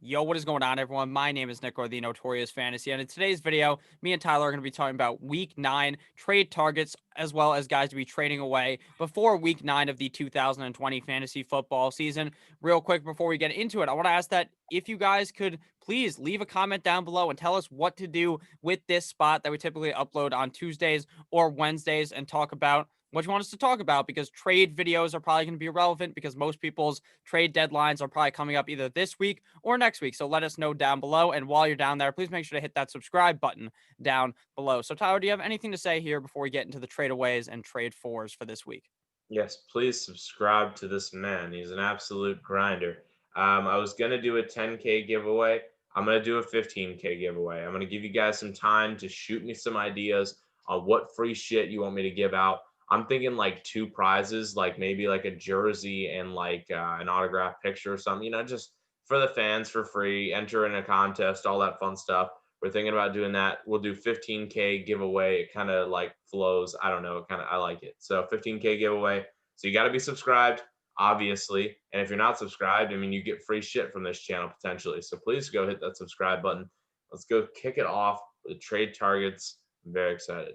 Yo, what is going on, everyone? My name is Nick, or the Notorious Fantasy, and in today's video, me and Tyler are going to be talking about Week 9 trade targets, as well as guys to be trading away before Week 9 of the 2020 fantasy football season. Real quick, before we get into it, I want to ask that if you guys could please leave a comment down below and tell us what to do with this spot that we typically upload on Tuesdays or Wednesdays and talk about what you want us to talk about, because trade videos are probably going to be relevant because most people's trade deadlines are probably coming up either this week or next week. So let us know down below. And while you're down there, please make sure to hit that subscribe button down below. So Tyler, do you have anything to say here before we get into the tradeaways and trade fours for this week? Yes, please subscribe to this man. He's an absolute grinder. I was gonna do a 10K giveaway. I'm gonna do a 15K giveaway. I'm gonna give you guys some time to shoot me some ideas on what free shit you want me to give out. I'm thinking like two prizes, like maybe like a jersey and like an autograph picture or something. Just for the fans for free. Enter in a contest, all that fun stuff. We're thinking about doing that. We'll do 15K giveaway. It kind of like flows. I don't know. It kind of I like it. So 15K giveaway. So you got to be subscribed, obviously. And if you're not subscribed, I mean, you get free shit from this channel potentially. So please go hit that subscribe button. Let's go kick it off with trade targets. I'm very excited.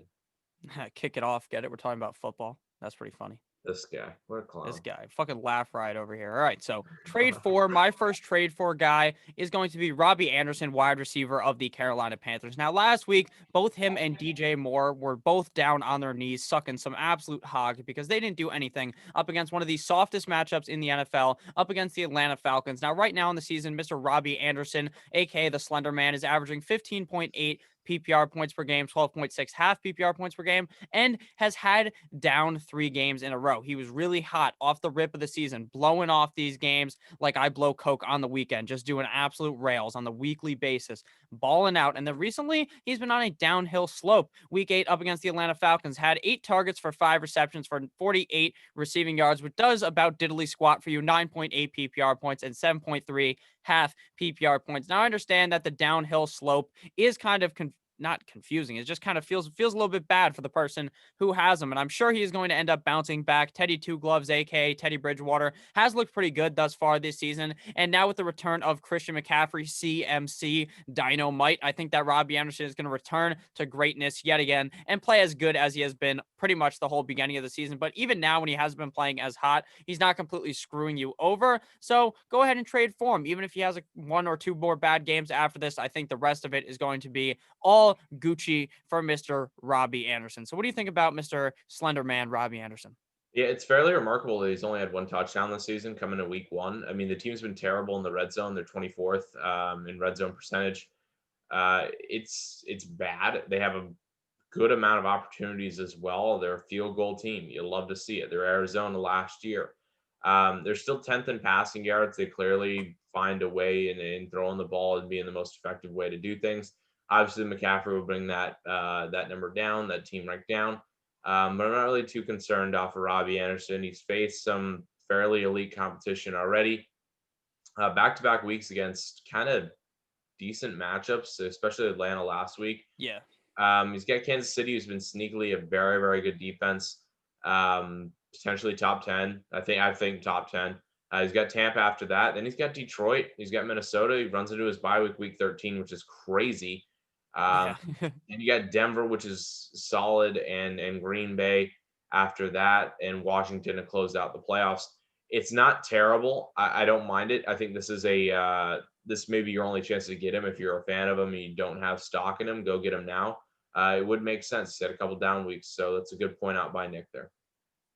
Kick it off. Get it? We're talking about football. That's pretty funny. This guy, what a This clown. guy, fucking laugh right over here. All right, so trade for my first trade for guy is going to be Robbie Anderson, wide receiver of the Carolina Panthers. Now, last week, both him and DJ Moore were both down on their knees, sucking some absolute hog because they didn't do anything up against one of the softest matchups in the NFL, up against the Atlanta Falcons. Now, right now in the season, Mr. Robbie Anderson, aka the Slender Man, is averaging 15.8 PPR points per game, 12.6 half PPR points per game, and has had down 3 games in a row. He was really hot off the rip of the season, blowing off these games like I blow coke on the weekend, just doing absolute rails on the weekly basis, balling out. And then recently, he's been on a downhill slope. Week 8 up against the Atlanta Falcons, had 8 targets for 5 receptions for 48 receiving yards, which does about diddly squat for you, 9.8 PPR points and 7.3 half PPR points. Now, I understand that the downhill slope is kind of not confusing. It just kind of feels a little bit bad for the person who has him. And I'm sure he is going to end up bouncing back. Teddy Two Gloves, aka Teddy Bridgewater, has looked pretty good thus far this season. And now with the return of Christian McCaffrey, CMC, Dynamite, I think that Robbie Anderson is going to return to greatness yet again and play as good as he has been pretty much the whole beginning of the season. But even now, when he has been playing as hot, he's not completely screwing you over. So go ahead and trade for him. Even if he has one or two more bad games after this, I think the rest of it is going to be all Gucci for Mr. Robbie Anderson. So what do you think about Mr. Slender Man Robbie Anderson? Yeah, it's fairly remarkable that he's only had one touchdown this season coming to week one. I mean, the team's been terrible in the red zone. They're 24th in red zone percentage. It's bad. They have a good amount of opportunities as well. They're a field goal team. You'll love to see it. They're Arizona last year. They're still 10th in passing yards. They clearly find a way in throwing the ball and being the most effective way to do things. Obviously, McCaffrey will bring that number down, that team rank down. But I'm not really too concerned off of Robbie Anderson. He's faced some fairly elite competition already. Back-to-back weeks against kind of decent matchups, especially Atlanta last week. Yeah. He's got Kansas City, who's been sneakily a very, very good defense. Potentially top 10. I think top 10. He's got Tampa after that. Then he's got Detroit. He's got Minnesota. He runs into his bye week 13, which is crazy. Um, Yeah. and you got Denver, which is solid, and Green Bay after that, and Washington to close out the playoffs. It's not terrible. I don't mind it. I think this may be your only chance to get him. If you're a fan of him and you don't have stock in him, go get him now. It would make sense. He had a couple down weeks, so that's a good point out by Nick there.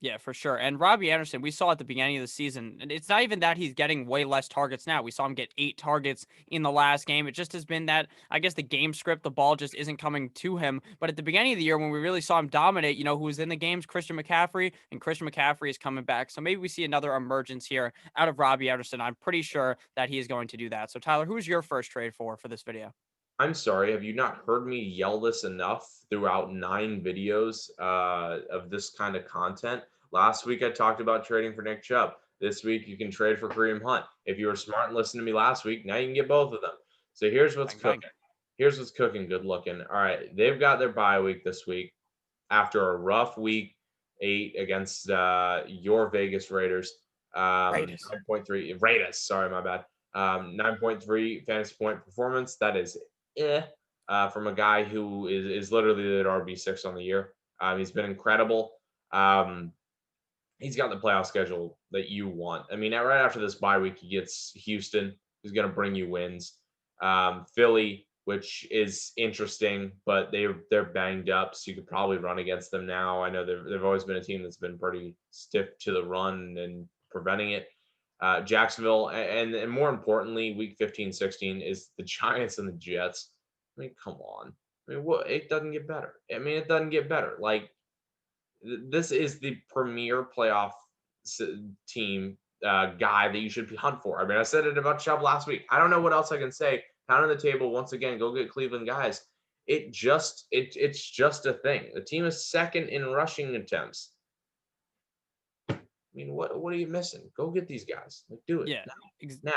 Yeah, for sure. And Robbie Anderson, we saw at the beginning of the season, and it's not even that he's getting way less targets now. We saw him get 8 targets in the last game. It just has been that, I guess, the game script, the ball just isn't coming to him. But at the beginning of the year, when we really saw him dominate, who was in the games, Christian McCaffrey, and Christian McCaffrey is coming back. So maybe we see another emergence here out of Robbie Anderson. I'm pretty sure that he is going to do that. So, Tyler, who's your first trade for this video? I'm sorry, have you not heard me yell this enough throughout 9 videos of this kind of content? Last week I talked about trading for Nick Chubb. This week you can trade for Kareem Hunt. If you were smart and listened to me last week, now you can get both of them. So here's what's Bang, bang. cooking. Here's what's cooking. Good looking. All right, they've got their bye week this week after a rough week 8 against your Vegas Raiders. Raiders. 9.3 Raiders. Sorry, my bad. 9.3 fantasy point performance. That is from a guy who is literally at RB6 on the year. He's been incredible. He's got the playoff schedule that you want. I mean, right after this bye week, he gets Houston, who's going to bring you wins. Philly, which is interesting, but they're banged up, so you could probably run against them now. I know they've always been a team that's been pretty stiff to the run and preventing it. Jacksonville, and more importantly, week 15, 16 is the Giants and the Jets. I mean, come on. I mean, what? It doesn't get better. I mean, it doesn't get better. Like, this is the premier playoff team guy that you should hunt for. I mean, I said it about Chubb last week. I don't know what else I can say. Pound on the table once again. Go get Cleveland guys. It's just a thing. The team is second in rushing attempts. I mean, what are you missing? Go get these guys. Like, do it now,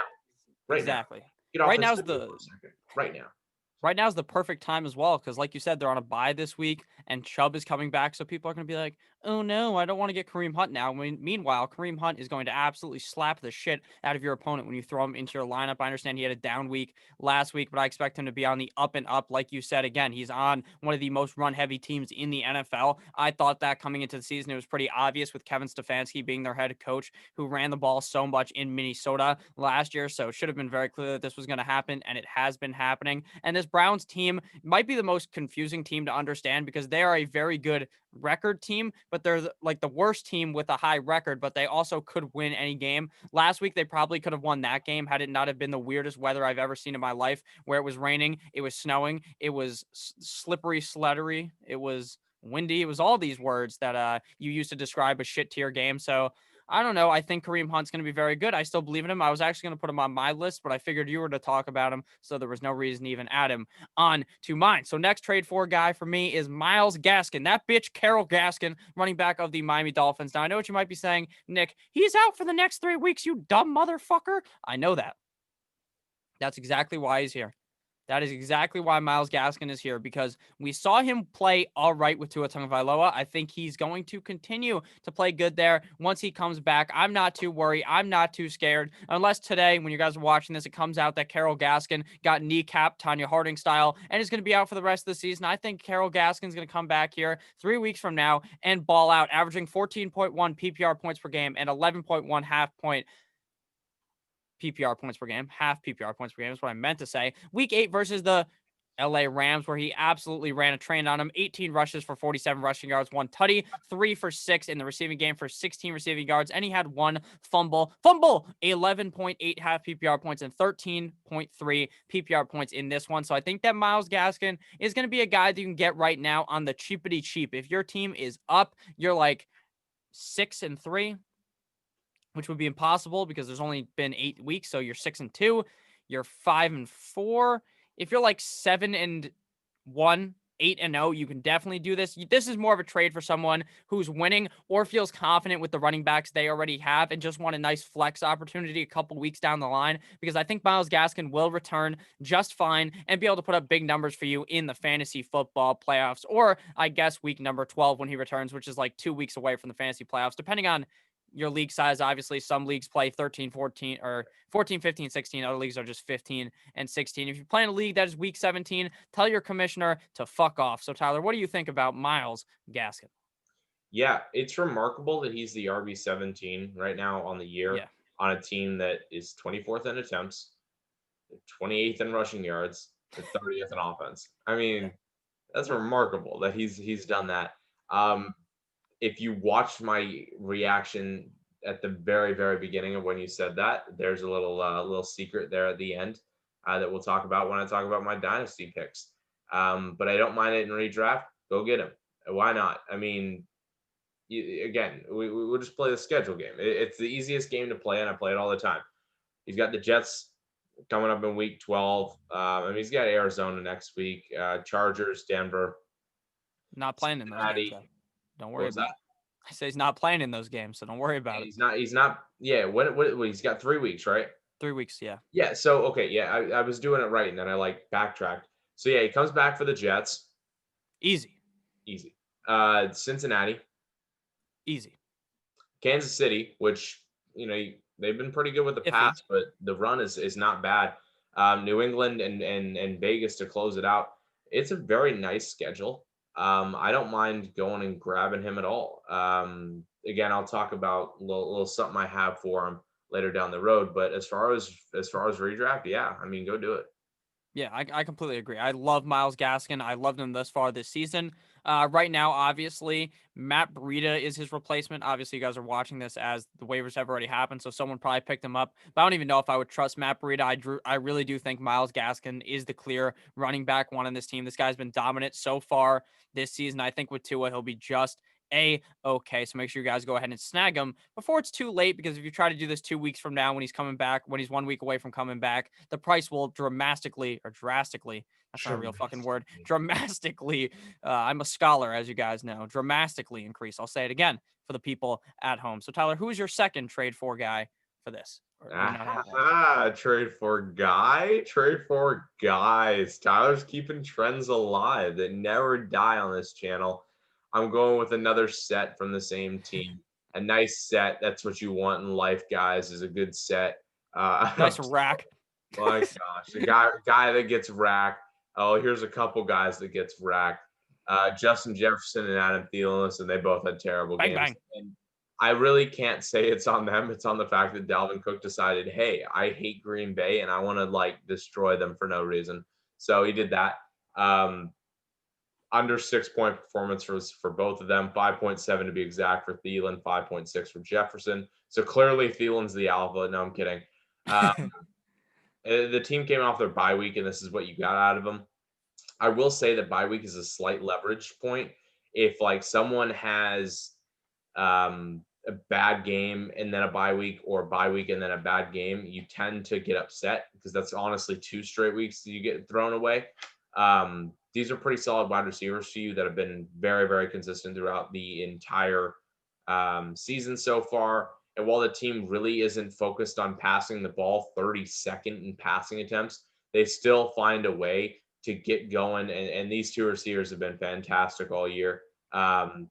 right exactly. now. Get off Right this now's for a second. Right now. Right now is the perfect time as well because, like you said, they're on a bye this week, and Chubb is coming back. So people are going to be like, "Oh no, I don't want to get Kareem Hunt now." Meanwhile, Kareem Hunt is going to absolutely slap the shit out of your opponent when you throw him into your lineup. I understand he had a down week last week, but I expect him to be on the up and up. Like you said, again, he's on one of the most run-heavy teams in the NFL. I thought that coming into the season, it was pretty obvious with Kevin Stefanski being their head coach, who ran the ball so much in Minnesota last year. So it should have been very clear that this was going to happen, and it has been happening. And this Browns team might be the most confusing team to understand because they are a very good record team, but they're like the worst team with a high record, but they also could win any game. Last week, they probably could have won that game had it not have been the weirdest weather I've ever seen in my life, where it was raining, it was snowing, it was slippery, sleddery, it was windy. It was all these words that you used to describe a shit tier game. So I don't know. I think Kareem Hunt's going to be very good. I still believe in him. I was actually going to put him on my list, but I figured you were to talk about him, so there was no reason to even add him on to mine. So next trade for guy for me is Myles Gaskin. That bitch, Carol Gaskin, running back of the Miami Dolphins. Now, I know what you might be saying, Nick. He's out for the next 3 weeks, you dumb motherfucker. I know that. That's exactly why he's here. That is exactly why Myles Gaskin is here, because we saw him play all right with Tua Tagovailoa. I think he's going to continue to play good there once he comes back. I'm not too worried. I'm not too scared. Unless today, when you guys are watching this, it comes out that Carol Gaskin got kneecapped Tanya Harding style and is going to be out for the rest of the season. I think Carol Gaskin's going to come back here 3 weeks from now and ball out, averaging 14.1 PPR points per game and 11.1 half point PPR points per game, half PPR points per game is what I meant to say. Week 8 versus the LA Rams, where he absolutely ran a train on him. 18 rushes for 47 rushing yards, 1 tutty, 3 for 6 in the receiving game for 16 receiving yards, and he had 1 fumble, 11.8 half PPR points and 13.3 PPR points in this one. So I think that Myles Gaskin is going to be a guy that you can get right now on the cheapity cheap. If your team is up, you're like 6-3, which would be impossible because there's only been 8 weeks. So you're 6-2, you're 5-4. If you're like 7-1, 8-0, you can definitely do this. This is more of a trade for someone who's winning or feels confident with the running backs they already have and just want a nice flex opportunity a couple weeks down the line, because I think Myles Gaskin will return just fine and be able to put up big numbers for you in the fantasy football playoffs, or I guess week number 12 when he returns, which is like 2 weeks away from the fantasy playoffs, depending on your league size. Obviously, some leagues play 13, 14, or 14, 15, 16. Other leagues are just 15 and 16. If you play in a league that is week 17, tell your commissioner to fuck off. So, Tyler, what do you think about Myles Gaskin? Yeah, it's remarkable that he's the RB17 right now on the year Yeah. on a team that is 24th in attempts, 28th in rushing yards, and 30th in offense. I mean, that's remarkable that he's done that. If you watched my reaction at the very, very beginning of when you said that, there's a little secret there at the end that we'll talk about when I talk about my dynasty picks. But I don't mind it in redraft. Go get him. Why not? I mean, again, we'll just play the schedule game. It's the easiest game to play, and I play it all the time. He's got the Jets coming up in week 12. I mean, he's got Arizona next week, Chargers, Denver, Not playing in those games, Cincinnati. though. Don't What worry was about that? it. I say he's not playing in those games, so don't worry about And it. he's not. He's not. Yeah. What? He's got 3 weeks, right? 3 weeks, yeah. Yeah. So okay. Yeah, I was doing it right, and then I like backtracked. So yeah, he comes back for the Jets. Easy. Easy. Cincinnati, Easy. Kansas City, which They've been pretty good with the Iffy. pass, but the run is not bad. New England and Vegas to close it out. It's a very nice schedule. I don't mind going and grabbing him at all. Again, I'll talk about little something I have for him later down the road. But as far as redraft, yeah, I mean, go do it. Yeah, I completely agree. I love Miles Gaskin. I loved him thus far this season. Right now, obviously, Matt Breida is his replacement. Obviously, you guys are watching this as the waivers have already happened, so someone probably picked him up. But I don't even know if I would trust Matt Breida. I really do think Miles Gaskin is the clear running back one on this team. This guy's been dominant so far this season. I think with Tua, he'll be just okay. So make sure you guys go ahead and snag him before it's too late, because if you try to do this 2 weeks from now when he's coming back, when he's 1 week away from coming back, the price will drastically, that's not a real fucking word, dramatically, I'm a scholar, as you guys know, dramatically increase. I'll say it again for the people at home. So Tyler, who is your second trade for guy for this? Or do you not have one? Trade for guy, trade for guys. Tyler's keeping trends alive that never die on this channel. I'm going with another set from the same team. A nice set. That's what you want in life, guys, is a good set. Nice rack. My gosh, the guy that gets racked. Oh, here's a couple guys that gets racked. Justin Jefferson and Adam Thielen, and they both had terrible Bang games. bang. And I really can't say it's on them. It's on the fact that Dalvin Cook decided, hey, I hate Green Bay and I want to like destroy them for no reason. So he did that. Under 6 point performance for both of them, 5.7 to be exact for Thielen, 5.6 for Jefferson. So clearly Thielen's the alpha. No, I'm kidding. The team came off their bye week, and this is what you got out of them. I will say that bye week is a slight leverage point. If like someone has a bad game and then a bye week, or a bye week and then a bad game, you tend to get upset because that's honestly 2 straight weeks that you get thrown away. These are pretty solid wide receivers to you that have been very, very consistent throughout the entire season so far. And while the team really isn't focused on passing the ball 32nd in passing attempts, they still find a way to get going. And these two receivers have been fantastic all year.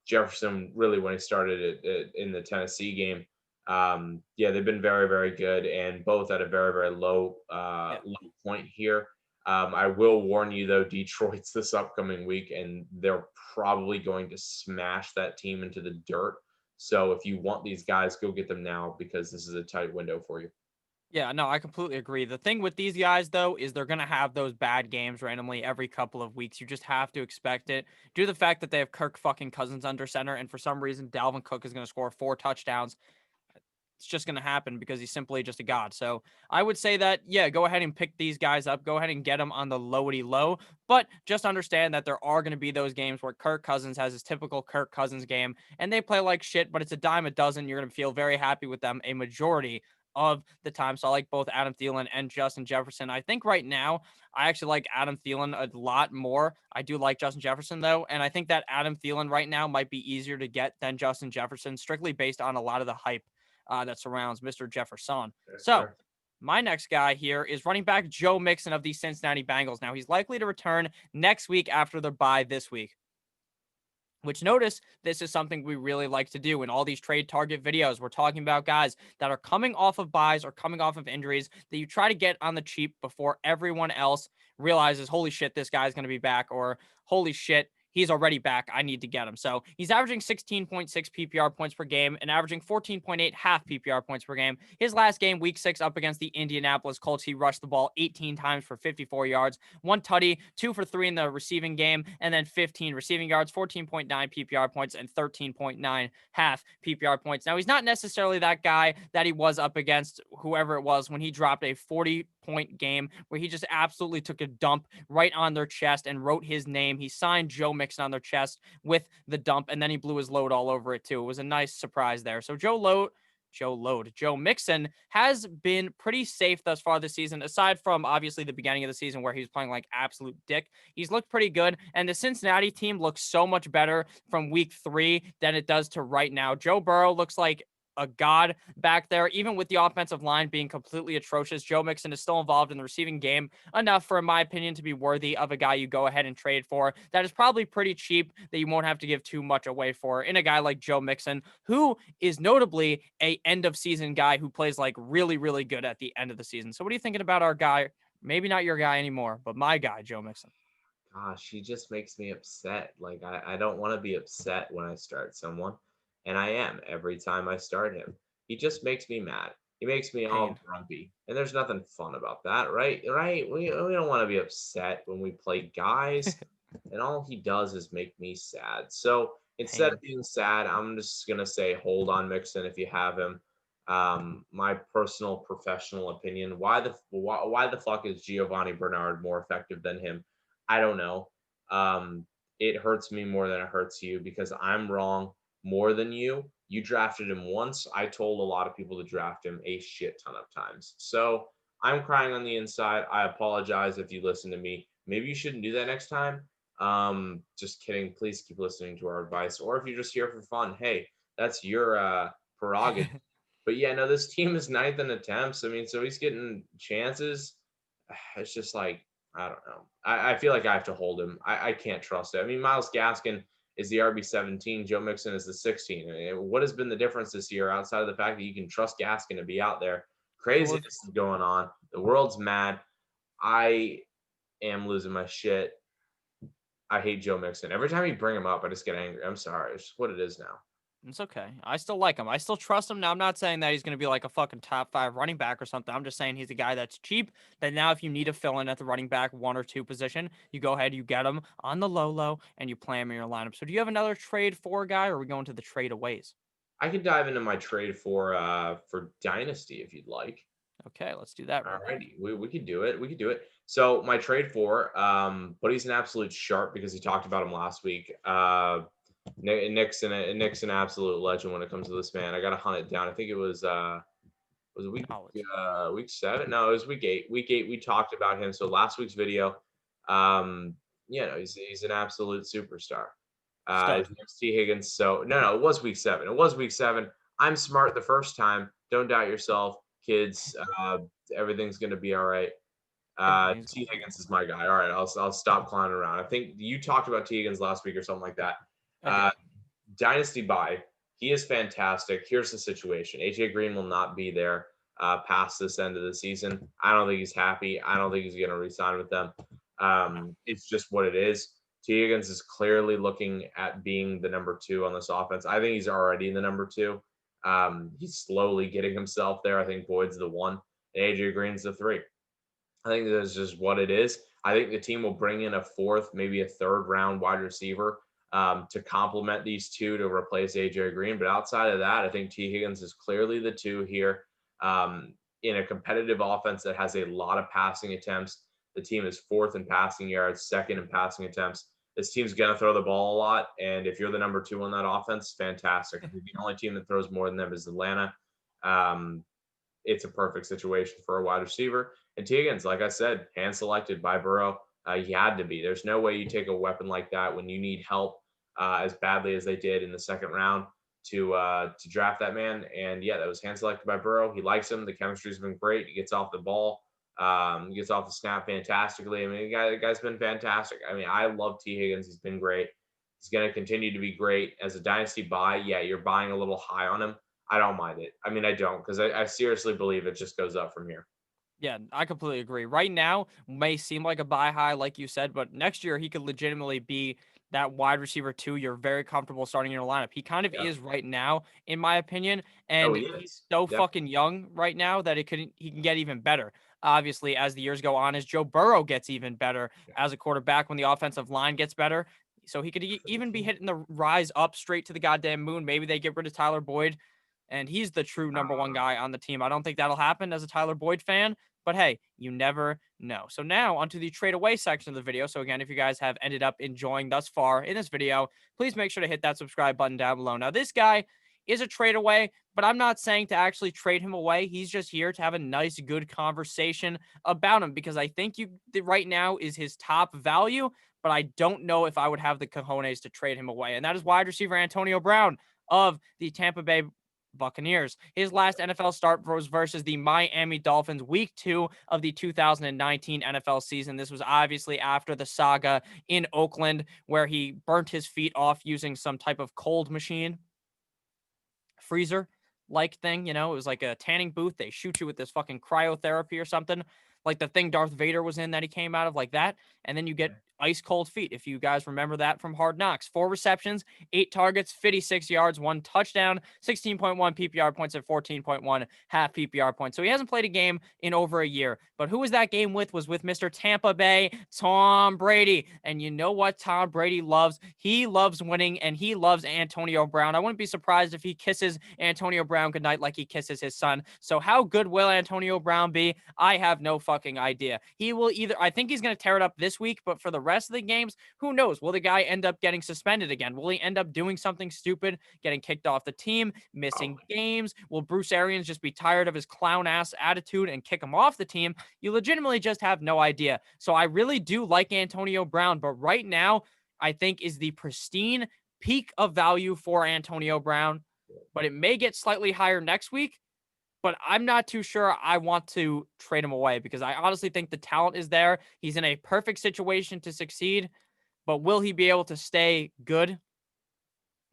Jefferson, really, when he started in the Tennessee game, yeah, they've been very, very good, and both at a very, very low low point here. I will warn you, though, Detroit's this upcoming week, and they're probably going to smash that team into the dirt. So if you want these guys, go get them now, because this is a tight window for you. Yeah, no, I completely agree. The thing with these guys, though, is they're going to have those bad games randomly every couple of weeks. You just have to expect it due to the fact that they have Kirk fucking Cousins under center. And for some reason, Dalvin Cook is going to score 4 touchdowns. It's just going to happen because he's simply just a god. So I would say that, yeah, go ahead and pick these guys up. Go ahead and get them on the lowity low. But just understand that there are going to be those games where Kirk Cousins has his typical Kirk Cousins game and they play like shit, but it's a dime a dozen. You're going to feel very happy with them a majority of the time. So I like both Adam Thielen and Justin Jefferson. I think right now I actually like Adam Thielen a lot more. I do like Justin Jefferson though, and I think that Adam Thielen right now might be easier to get than Justin Jefferson, strictly based on a lot of the hype that surrounds Mr. Jefferson. So my next guy here is running back Joe Mixon of the Cincinnati Bengals. Now he's likely to return next week after their bye this week. Which, notice, this is something we really like to do in all these trade target videos. We're talking about guys that are coming off of buys or coming off of injuries that you try to get on the cheap before everyone else realizes, holy shit, this guy's going to be back, or holy shit, he's already back. I need to get him. So he's averaging 16.6 PPR points per game and averaging 14.8 half PPR points per game. His last game, week 6, up against the Indianapolis Colts, he rushed the ball 18 times for 54 yards, 1 tutty, 2 for 3 in the receiving game, and then 15 receiving yards, 14.9 PPR points, and 13.9 half PPR points. Now, he's not necessarily that guy that he was up against whoever it was when he dropped a 40-point game where he just absolutely took a dump right on their chest and wrote his name. He signed Joe Mixon on their chest with the dump, and then he blew his load all over it too. It was a nice surprise there. So Joe Mixon has been pretty safe thus far this season, aside from obviously the beginning of the season where he was playing like absolute dick. He's looked pretty good, and the Cincinnati team looks so much better from week 3 than it does to right now. Joe Burrow looks like a god back there. Even with the offensive line being completely atrocious, Joe Mixon is still involved in the receiving game enough for, in my opinion, to be worthy of a guy you go ahead and trade for. That is probably pretty cheap that you won't have to give too much away for in a guy like Joe Mixon, who is notably a end of season guy who plays like really, really good at the end of the season. So what are you thinking about our guy? Maybe not your guy anymore, but my guy, Joe Mixon. Gosh, he just makes me upset. Like I don't want to be upset when I start someone, and I am every time I start him. He just makes me mad. He makes me Pain. all grumpy, and there's nothing fun about that, right? Right? We don't want to be upset when we play guys, and all he does is make me sad. So instead of Pain. being sad, I'm just gonna say, hold on, Mixon, if you have him. My personal professional opinion: why the fuck is Giovanni Bernard more effective than him? I don't know. Um, it hurts me more than it hurts you because I'm wrong more than you. You drafted him once. I told a lot of people to draft him a shit ton of times. So I'm crying on the inside. I apologize if you listen to me. Maybe you shouldn't do that next time. Just kidding. Please keep listening to our advice. Or if you're just here for fun, hey, that's your prerogative. But yeah, no, this team is ninth in attempts. I mean, so he's getting chances. It's just like I don't know. I feel like I have to hold him. I can't trust it. I mean, Miles Gaskin is the RB 17. Joe Mixon is the 16. I mean, what has been the difference this year outside of the fact that you can trust Gaskin to be out there? Well, Craziness is going on. The world's mad. I am losing my shit. I hate Joe Mixon. Every time you bring him up, I just get angry. I'm sorry. It's just what it is now. it's okay. I still like him. I still trust him. Now, I'm not saying that he's going to be like a fucking top five running back or something. I'm just saying he's a guy that's cheap. That now, if you need to fill in at the running back one or two position, you go ahead, you get him on the low, and you play him in your lineup. So, do you have another trade for guy, or are we going to the trade aways? I could dive into my trade for Dynasty if you'd like. Okay, let's do that real quick. Alrighty, we could do it. We could do it. So my trade for, but he's an absolute sharp because he talked about him last week. Nick's an absolute legend when it comes to this man. I got to hunt it down. I think it was it Knowledge. week 7? No, it was week 8. Week 8 we talked about him. So last week's video, um, he's an absolute superstar. His Stud. name's T Higgins. So no, it was week 7. It was week 7. I'm smart the first time. Don't doubt yourself, kids. Everything's gonna be all right. Everything's T going to be Higgins is my guy. All right, I'll stop clowning around. I think you talked about T Higgins last week or something like that. I Uh, did. Dynasty buy. He is fantastic. Here's the situation: AJ Green will not be there past this end of the season. I don't think he's happy. I don't think he's going to resign with them. No. It's just what it is. T Higgins is clearly looking at being the number 2 on this offense. I think he's already in the number 2. He's slowly getting himself there. I think Boyd's the 1, and AJ Green's the 3. I think that's just what it is. I think the team will bring in a 4th, maybe a 3rd round wide receiver to complement these two to replace AJ Green. But outside of that, I think T. Higgins is clearly the 2 here. In a competitive offense that has a lot of passing attempts, the team is 4th in passing yards, 2nd in passing attempts. This team's going to throw the ball a lot. And if you're the number 2 on that offense, fantastic. The only team that throws more than them is Atlanta. Um, it's a perfect situation for a wide receiver. And T. Higgins, like I said, hand selected by Burrow. He had to be. There's no way you take a weapon like that when you need help as badly as they did in the 2nd round to draft that man. And yeah, that was hand selected by Burrow. He likes him. The chemistry's been great. He gets off the ball, gets off the snap fantastically. I mean, the guy's been fantastic. I mean, I love T. Higgins. He's been great. He's going to continue to be great as a dynasty buy. Yeah, you're buying a little high on him. I don't mind it. I mean, I don't because I seriously believe it just goes up from here. Yeah, I completely agree. Right now may seem like a buy high, like you said, but next year he could legitimately be that wide receiver 2 you're very comfortable starting in your lineup. He kind of Yeah. is right now, in my opinion, Oh, and he he's is. so Definitely. fucking young right now that he can get even better. Obviously, as the years go on, as Joe Burrow gets even better as a quarterback, when the offensive line gets better, so he could even be hitting the rise up straight to the goddamn moon. Maybe they get rid of Tyler Boyd, and he's the true number 1 guy on the team. I don't think that'll happen as a Tyler Boyd fan, but hey, you never know. So now onto the trade away section of the video. So again, if you guys have ended up enjoying thus far in this video, please make sure to hit that subscribe button down below. Now, this guy is a trade away, but I'm not saying to actually trade him away. He's just here to have a nice, good conversation about him because I think right now is his top value, but I don't know if I would have the cojones to trade him away. And that is wide receiver Antonio Brown of the Tampa Bay Buccaneers. His last NFL start was versus the Miami Dolphins, week 2 of the 2019 NFL season. This was obviously after the saga in Oakland, where he burnt his feet off using some type of cold machine, freezer like thing. It was like a tanning booth. They shoot you with this fucking cryotherapy or something, like the thing Darth Vader was in that he came out of, like that. And then you get ice cold feet. If you guys remember that from Hard Knocks, 4 receptions, 8 targets, 56 yards, 1 touchdown, 16.1 PPR points, and 14.1 half PPR points. So he hasn't played a game in over a year. But who was that game with? Was with Mr. Tampa Bay, Tom Brady. And you know what Tom Brady loves? He loves winning, and he loves Antonio Brown. I wouldn't be surprised if he kisses Antonio Brown goodnight like he kisses his son. So how good will Antonio Brown be? I have no fucking idea. He will I think he's going to tear it up this week, but for the rest of the games, who knows? Will the guy end up getting suspended again? Will he end up doing something stupid, getting kicked off the team, missing games? Will Bruce Arians just be tired of his clown ass attitude and kick him off the team? You legitimately just have no idea. So I really do like Antonio Brown, but right now, I think is the pristine peak of value for Antonio Brown, but it may get slightly higher next week. But I'm not too sure I want to trade him away because I honestly think the talent is there. He's in a perfect situation to succeed, but will he be able to stay good?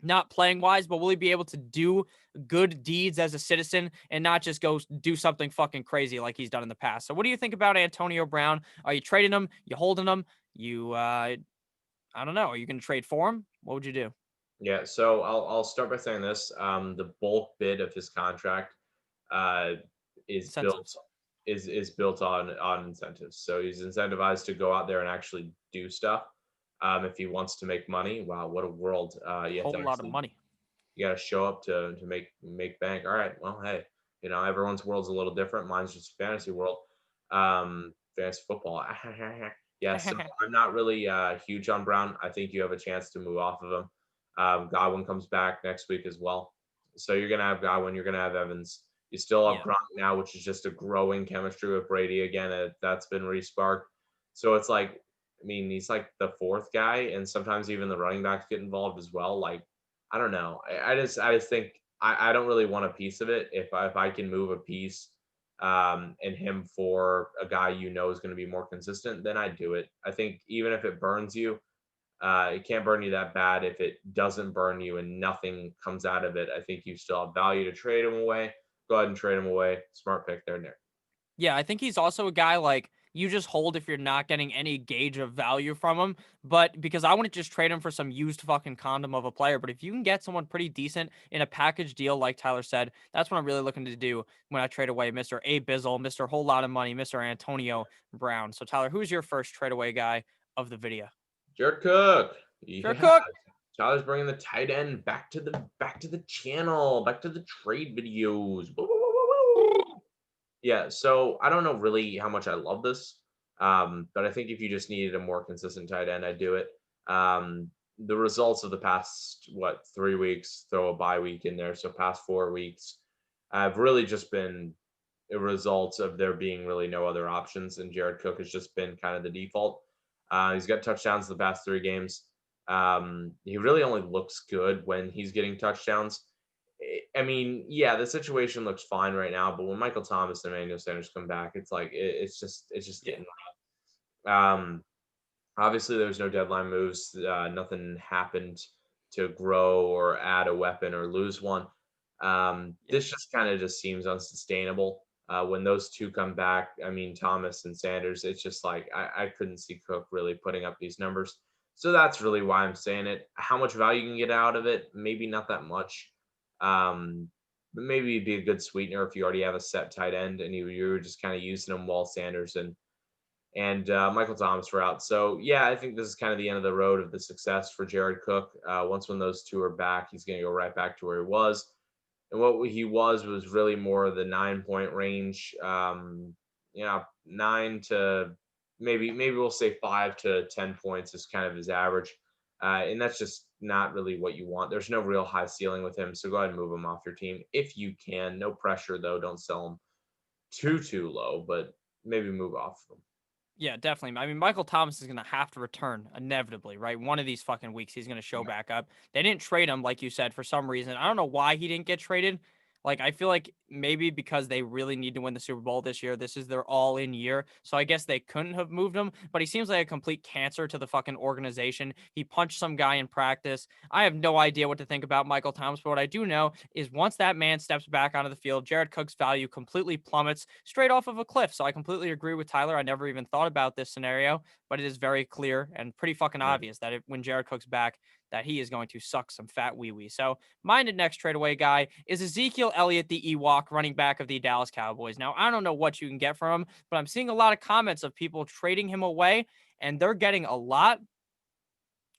Not playing wise, but will he be able to do good deeds as a citizen and not just go do something fucking crazy like he's done in the past? So what do you think about Antonio Brown? Are you trading him? You holding him? I don't know. Are you going to trade for him? What would you do? Yeah, so I'll start by saying this. The bulk bid of his contract uh, is built Incentives. is built on incentives. So he's incentivized to go out there and actually do stuff. If he wants to make money, wow, what a world! You have to Whole lot of actually money. you got to show up to make bank. All right, well, hey, everyone's world's a little different. Mine's just a fantasy world, fantasy football. Yeah, so I'm not really huge on Brown. I think you have a chance to move off of him. Godwin comes back next week as well, so you're gonna have Godwin. You're gonna have Evans. You still have Yeah. Gronk now, which is just a growing chemistry with Brady again. That's been resparked. So it's like, I mean, he's like the fourth guy, and sometimes even the running backs get involved as well. Like, I don't know. I just think I don't really want a piece of it. If I can move a piece and him for a guy is going to be more consistent, then I do it. I think even if it burns you, it can't burn you that bad. If it doesn't burn you and nothing comes out of it, I think you still have value to trade him away. Go ahead and trade him away. Smart pick there, Nick. Yeah, I think he's also a guy like you just hold if you're not getting any gauge of value from him. But because I wouldn't just trade him for some used fucking condom of a player. But if you can get someone pretty decent in a package deal, like Tyler said, that's what I'm really looking to do when I trade away Mr. A Bizzle, Mr. Whole Lot of Money, Mr. Antonio Brown. So Tyler, who's your first trade away guy of the video? Jared Cook. Sure, Yeah. Cook. Tyler's bringing the tight end back to the channel, back to the trade videos. Woo, woo, woo, woo, woo. Yeah, so I don't know really how much I love this, but I think if you just needed a more consistent tight end, I'd do it. The results of the past 3 weeks, throw a bye week in there, so past 4 weeks, have really just been a result of there being really no other options, and Jared Cook has just been kind of the default. He's got touchdowns the past 3 games. He really only looks good when he's getting touchdowns. I mean, yeah, the situation looks fine right now, but when Michael Thomas and Emmanuel Sanders come back, it's like it's just Yeah. getting obviously there's no deadline moves. Nothing happened to grow or add a weapon or lose one. Yeah. This just kind of just seems unsustainable. When those two come back, I mean Thomas and Sanders, it's just like I couldn't see Cook really putting up these numbers. So that's really why I'm saying it. How much value you can get out of it? Maybe not that much. But maybe it'd be a good sweetener if you already have a set tight end and you were just kind of using them while Sanders and Michael Thomas were out. So yeah, I think this is kind of the end of the road of the success for Jared Cook. Once when those two are back, he's going to go right back to where he was. And what he was really more of the 9 point range. 9 to maybe we'll say 5 to 10 points is kind of his average. And that's just not really what you want. There's no real high ceiling with him. So go ahead and move him off your team if you can. No pressure though. Don't sell him too low, but maybe move off him. Yeah, definitely. I mean, Michael Thomas is going to have to return inevitably, right? One of these fucking weeks, he's going to show back up. They didn't trade him, like you said, for some reason. I don't know why he didn't get traded. Like, I feel like maybe because they really need to win the Super Bowl this year, this is their all-in year. So I guess they couldn't have moved him, but he seems like a complete cancer to the fucking organization. He punched some guy in practice. I have no idea what to think about Michael Thomas, but what I do know is once that man steps back onto the field, Jared Cook's value completely plummets straight off of a cliff. So I completely agree with Tyler. I never even thought about this scenario, but it is very clear and pretty fucking obvious that when Jared Cook's back, that he is going to suck some fat wee wee. So my next trade away guy is Ezekiel Elliott, the Ewok running back of the Dallas Cowboys. Now, I don't know what you can get from him, but I'm seeing a lot of comments of people trading him away, and they're getting a lot,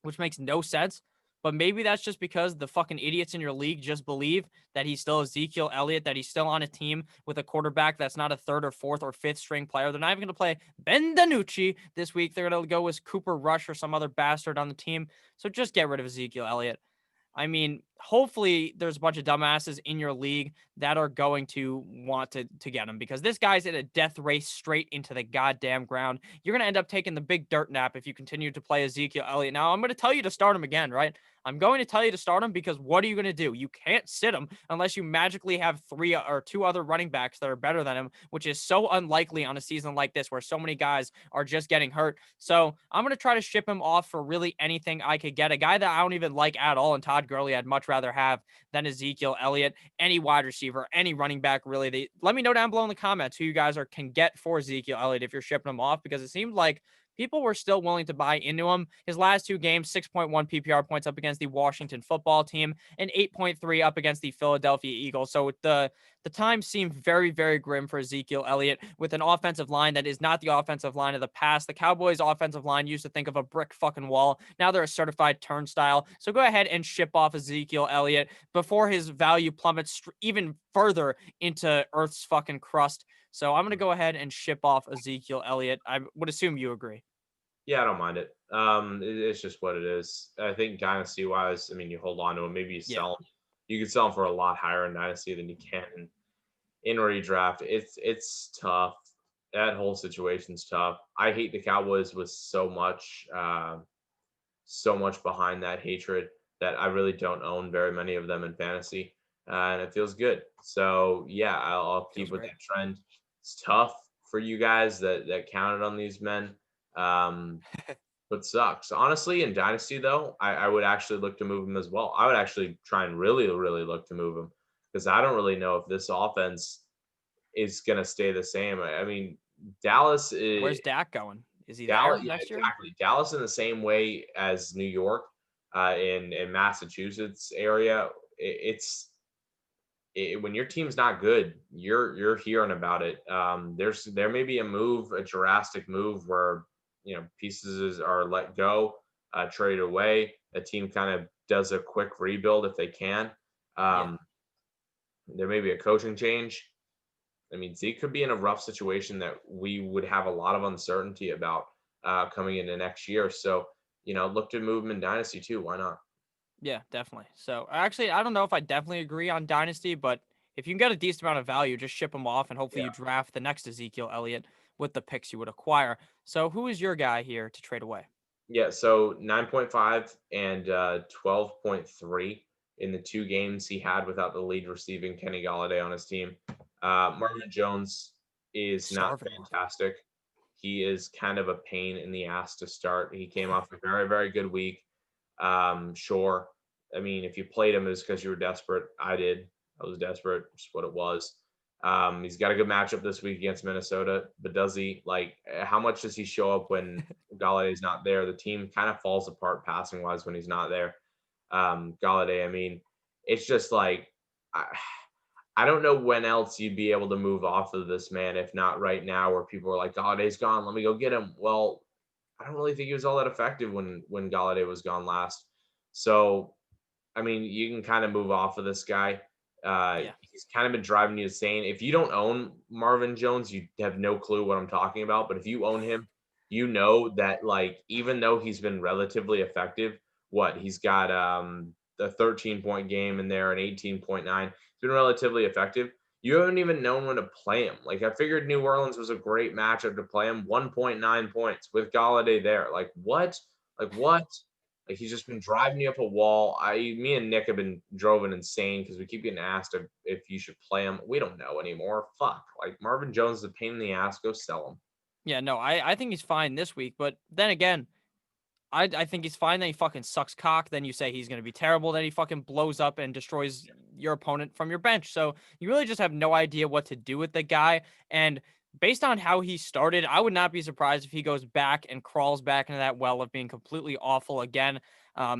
which makes no sense. But maybe that's just because the fucking idiots in your league just believe that he's still Ezekiel Elliott, that he's still on a team with a quarterback that's not a third or fourth or fifth string player. They're not even going to play Ben DiNucci this week. They're going to go with Cooper Rush or some other bastard on the team. So just get rid of Ezekiel Elliott. I mean, hopefully there's a bunch of dumbasses in your league that are going to want to get him because this guy's in a death race straight into the goddamn ground. You're going to end up taking the big dirt nap if you continue to play Ezekiel Elliott. Now, I'm going to tell you to start him again, right? I'm going to tell you to start him because what are you going to do? You can't sit him unless you magically have three or two other running backs that are better than him, which is so unlikely on a season like this where so many guys are just getting hurt. So I'm going to try to ship him off for really anything I could get. A guy that I don't even like at all, and Todd Gurley I'd much rather have than Ezekiel Elliott. Any wide receiver, any running back, really. Let me know down below in the comments who you guys can get for Ezekiel Elliott if you're shipping him off, because it seemed like people were still willing to buy into him. His last two games, 6.1 PPR points up against the Washington football team and 8.3 up against the Philadelphia Eagles. So the time seemed very, very grim for Ezekiel Elliott with an offensive line that is not the offensive line of the past. The Cowboys offensive line used to think of a brick fucking wall. Now they're a certified turnstile. So go ahead and ship off Ezekiel Elliott before his value plummets even further into Earth's fucking crust. So I'm going to go ahead and ship off Ezekiel Elliott. I would assume you agree. Yeah, I don't mind it. It's just what it is. I think dynasty wise, I mean, you hold on to him. Maybe you Yeah. sell him. You could sell him for a lot higher in dynasty than you can in redraft. It's tough. That whole situation's tough. I hate the Cowboys with so much behind that hatred that I really don't own very many of them in fantasy, and it feels good. So yeah, I'll Feels keep with great. that trend. It's tough for you guys that counted on these men. Um, but sucks. Honestly, in Dynasty, though, I would actually look to move him as well. I would actually try and really, really look to move him because I don't really know if this offense is going to stay the same. I mean, Dallas, Where's Dak going? Is he Dallas, there yeah, next year? exactly. Dallas in the same way as New York, in Massachusetts area. When your team's not good, you're hearing about it. There may be a move, a drastic move where pieces are let go, traded away. A team kind of does a quick rebuild if they can. Yeah. Um, there may be a coaching change. I mean, Zeke could be in a rough situation that we would have a lot of uncertainty about coming into next year. So, look to move him in Dynasty too. Why not? Yeah, definitely. So actually, I don't know if I definitely agree on Dynasty, but if you can get a decent amount of value, just ship him off and hopefully Yeah. you draft the next Ezekiel Elliott with the picks you would acquire. So who is your guy here to trade away? Yeah. So 9.5 and 12.3 in the two games he had without the lead receiving Kenny Galladay on his team. Marvin Jones is not Starving Marvin. fantastic. He is kind of a pain in the ass to start. He came off a very, very good week. Sure. I mean, if you played him, it's because you were desperate. I did. I was desperate. Just what it was. He's got a good matchup this week against Minnesota, but does he how much does he show up when Galladay's not there? The team kind of falls apart passing wise when he's not there. Galladay, I mean, it's just like I don't know when else you'd be able to move off of this man if not right now, where people are like, Galladay's gone, let me go get him. Well, I don't really think he was all that effective when Galladay was gone last. So, I mean, you can kind of move off of this guy. Yeah. He's kind of been driving you insane. If you don't own Marvin Jones, you have no clue what I'm talking about. But if you own him, you know that even though he's been relatively effective, he's got a 13-point game in there, an 18.9. He's been relatively effective. You haven't even known when to play him. Like I figured New Orleans was a great matchup to play him. 1.9 points with Galladay there. Like what? Like what? Like he's just been driving you up a wall. Me and Nick have been driven insane because we keep getting asked if you should play him. We don't know anymore. Fuck. Like Marvin Jones is a pain in the ass. Go sell him. Yeah, no, I think he's fine this week, but then again, I think he's fine. Then he fucking sucks cock. Then you say he's going to be terrible. Then he fucking blows up and destroys your opponent from your bench. So you really just have no idea what to do with the guy. And based on how he started, I would not be surprised if he goes back and crawls back into that well of being completely awful again.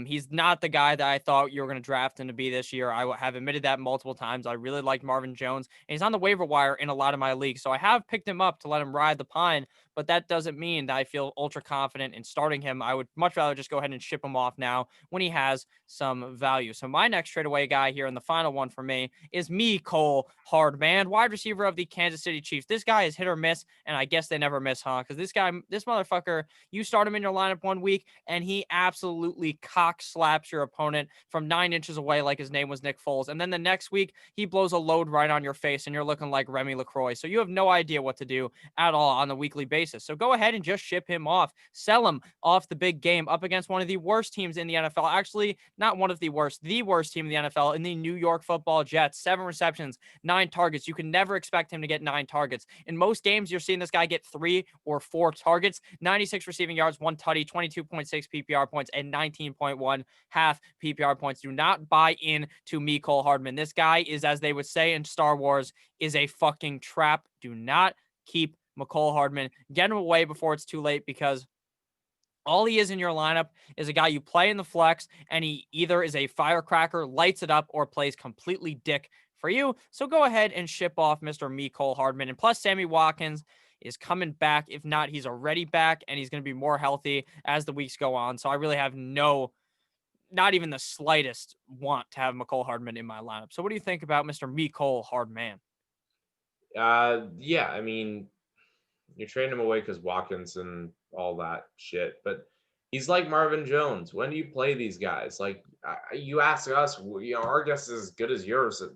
He's not the guy that I thought you were going to draft him to be this year. I have admitted that multiple times. I really liked Marvin Jones, and he's on the waiver wire in a lot of my leagues. So I have picked him up to let him ride the pine, but that doesn't mean that I feel ultra confident in starting him. I would much rather just go ahead and ship him off now when he has some value. So my next trade away guy here, and the final one for me, is Cole Hardman, wide receiver of the Kansas City Chiefs. This guy is hit or miss, and I guess they never miss, huh? Because this motherfucker, you start him in your lineup one week, and he absolutely cock slaps your opponent from 9 inches away like his name was Nick Foles. And then the next week, he blows a load right on your face, and you're looking like Remy LaCroix. So you have no idea what to do at all on a weekly basis. So go ahead and just ship him off. Sell him off the big game up against one of the worst teams in the NFL. Actually, not one of the worst team in the NFL in the New York Football Jets. 7 receptions, 9 targets. You can never expect him to get 9 targets. In most games, you're seeing this guy get 3 or 4 targets, 96 receiving yards, 1 tutty, 22.6 PPR points, and 19.1 half PPR points. Do not buy in to Mecole Hardman. This guy is, as they would say in Star Wars, is a fucking trap. Do not keep Mecole Hardman. Get him away before it's too late, because all he is in your lineup is a guy you play in the flex, and he either is a firecracker, lights it up, or plays completely dick for you. So go ahead and ship off Mr. Mecole Hardman. And plus, Sammy Watkins is coming back. If not, he's already back, and he's going to be more healthy as the weeks go on. So I really have not even the slightest want to have Mecole Hardman in my lineup. So what do you think about Mr. Mecole Hardman? Yeah, I mean, you're trading him away because Watkins and all that shit, but he's like Marvin Jones. When do you play these guys? Like you ask us, our guess is as good as yours at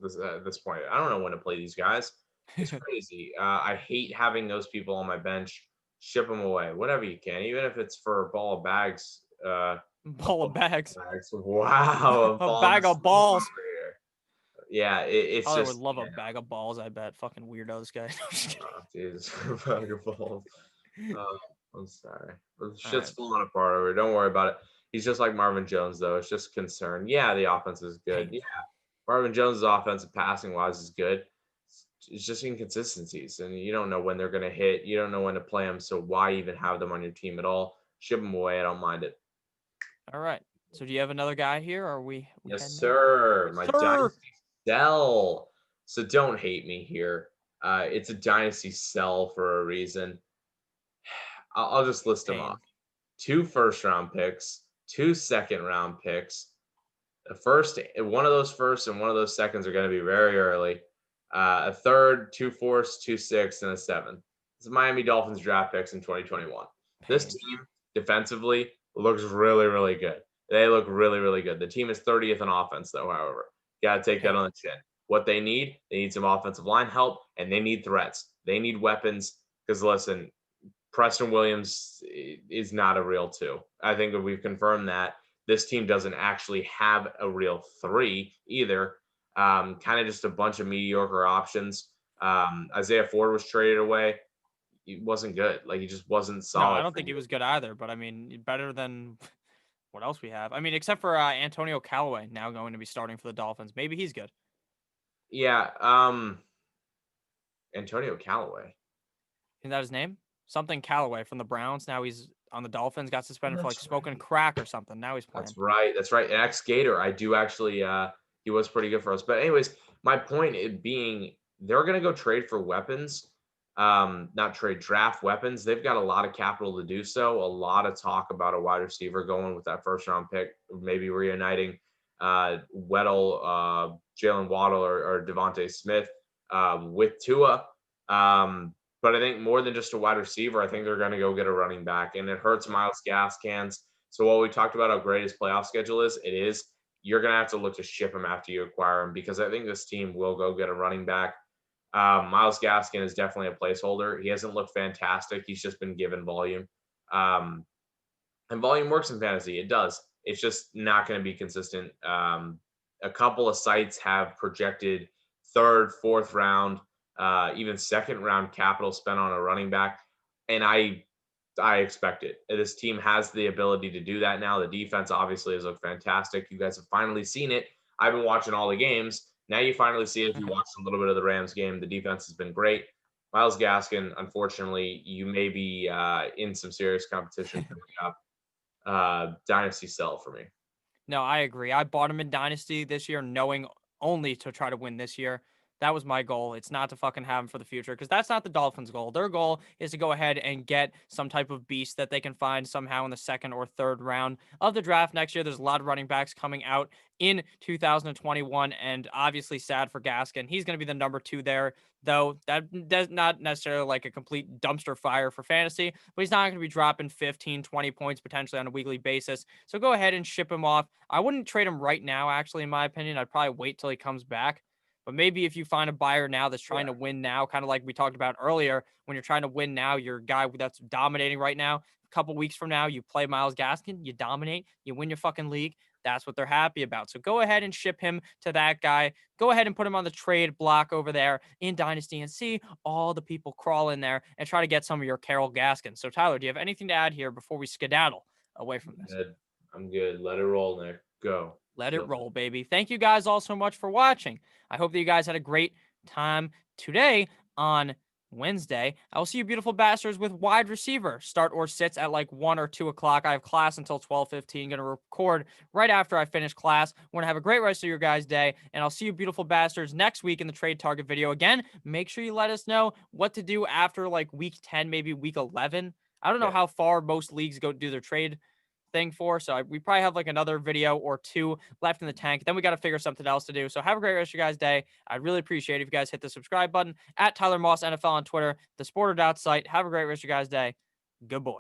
this point. I don't know when to play these guys. It's crazy. I hate having those people on my bench. Ship them away, whatever you can, even if it's for a ball of bags. Ball of bags. Wow, A bag of balls. Yeah, it's I would just love a bag of balls, I bet. Fucking weirdos, guys. oh, Jesus, bag of balls. I'm sorry. The All shit's right. falling apart over. Don't worry about it. He's just like Marvin Jones, though. It's just concern. Yeah, the offense is good. Pain. Yeah, Marvin Jones' offensive passing wise is good. It's just inconsistencies, and you don't know when they're going to hit. You don't know when to play them. So why even have them on your team at all? Ship them away. I don't mind it. All right. So do you have another guy here, or are we Yes, heading out? sir. My Sir. dynasty sell. So don't hate me here. It's a dynasty sell for a reason. I'll just list them off. Pain. 2 first-round picks, 2 second-round picks. One of those first and one of those seconds are going to be very early. A third, 2 fourths, 2 sixths, and a seventh. It's Miami Dolphins draft picks in 2021. This Pain. team defensively looks really, really good. They look really, really good. The team is 30th in offense, though, however. Got to take that on the chin. What they need some offensive line help, and they need threats. They need weapons because, listen, Preston Williams is not a real 2. I think that we've confirmed that. This team doesn't actually have a real 3 either. Kind of just a bunch of mediocre options. Isaiah Ford was traded away. He wasn't good. Like, he just wasn't No, I solid don't for think he you. was good either, but I mean, better than what else we have. I mean, except for Antonio Callaway now going to be starting for the Dolphins. Maybe he's good. Yeah. Antonio Callaway. Isn't that his name? Something Callaway from the Browns. Now he's on the Dolphins. Got suspended for like That's smoking right. crack or something. Now he's playing. That's right. That's right. An ex-Gator. I do actually he was pretty good for us. But anyways, my point it being they're gonna go trade for weapons. Not trade, draft weapons. They've got a lot of capital to do so. A lot of talk about a wide receiver going with that first round pick, maybe reuniting Weddle, Jalen Waddle, or Devontae Smith with Tua. But I think more than just a wide receiver, I think they're going to go get a running back, and it hurts Miles Gaskins. So while we talked about how great his playoff schedule is, you're going to have to look to ship him after you acquire him, because I think this team will go get a running back. Miles Gaskin is definitely a placeholder. He hasn't looked fantastic. He's just been given volume. And volume works in fantasy. It does. It's just not going to be consistent. A couple of sites have projected third, fourth round, even second round capital spent on a running back, and I expect it. This team has the ability to do that now. The defense obviously has looked fantastic. You guys have finally seen it. I've been watching all the games. Now you finally see it. If you watched a little bit of the Rams game, the defense has been great. Miles Gaskin, unfortunately, you may be in some serious competition coming up. Dynasty sell for me. No, I agree. I bought him in Dynasty this year, knowing only to try to win this year. That was my goal. It's not to fucking have him for the future because that's not the Dolphins' goal. Their goal is to go ahead and get some type of beast that they can find somehow in the second or third round of the draft next year. There's a lot of running backs coming out in 2021, and obviously sad for Gaskin. He's going to be the number 2 there, though that's not necessarily like a complete dumpster fire for fantasy, but he's not going to be dropping 15, 20 points potentially on a weekly basis. So go ahead and ship him off. I wouldn't trade him right now, actually, in my opinion. I'd probably wait till he comes back. But maybe if you find a buyer now that's trying to win now, kind of like we talked about earlier, when you're trying to win now, you're a guy that's dominating right now. A couple weeks from now, you play Miles Gaskin, you dominate, you win your fucking league. That's what they're happy about. So go ahead and ship him to that guy. Go ahead and put him on the trade block over there in Dynasty and see all the people crawl in there and try to get some of your Carol Gaskins. So Tyler, do you have anything to add here before we skedaddle away from this? Good. I'm good. Let it roll, Nick. Go. Let it roll, baby. Thank you guys all so much for watching. I hope that you guys had a great time today on Wednesday. I will see you beautiful bastards with wide receiver. Start or sits at like 1 or 2 o'clock. I have class until 12:15. Going to record right after I finish class. Want to have a great rest of your guys' day. And I'll see you beautiful bastards next week in the trade target video. Again, make sure you let us know what to do after like week 10, maybe week 11. I don't know how far most leagues go do their trade thing for. So we probably have like another video or 2 left in the tank. Then we got to figure something else to do. So have a great rest of your guys' day. I'd really appreciate it if you guys hit the subscribe button at Tyler Moss NFL on Twitter, the Sporter site. Have a great rest of your guys' day. Good boy.